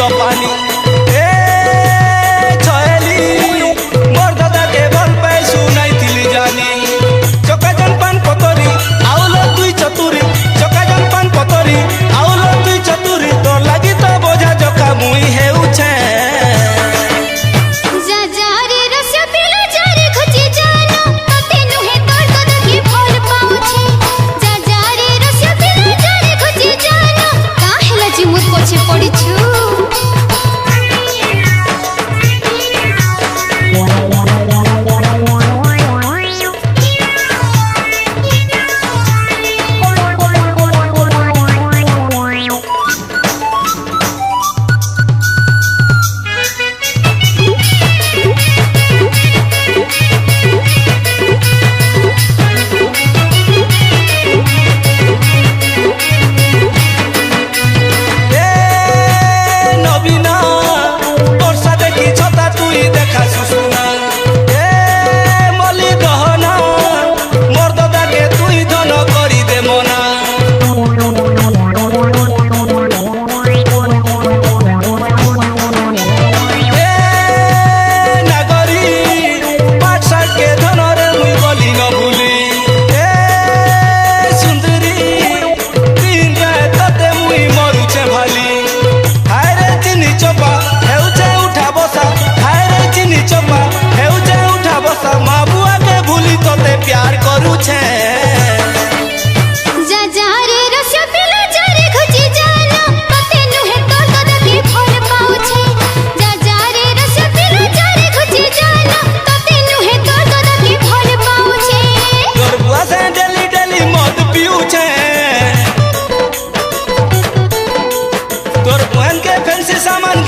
तो पानी ए छयली मोर दादा के भल पे सुनाई थिली जानी चका जन पान पतरी आउलो तुई चतुरी चका जन पान पतरी आउलो तुई चतुरी तो लागी तो बोझा जका मुई हेउछे प्यार करू छे जा जा रे रसिया पिला जा रे खुची जाना पते नुहे तो कदे फल पाऊ छे जा जा रे रसिया पिला जा रे खुची जाना पते नुहे तो कदे फल पाऊ छे तोर बुआ से डेली डेली मद पीऊ छे तोर बहन के फैंसी सामान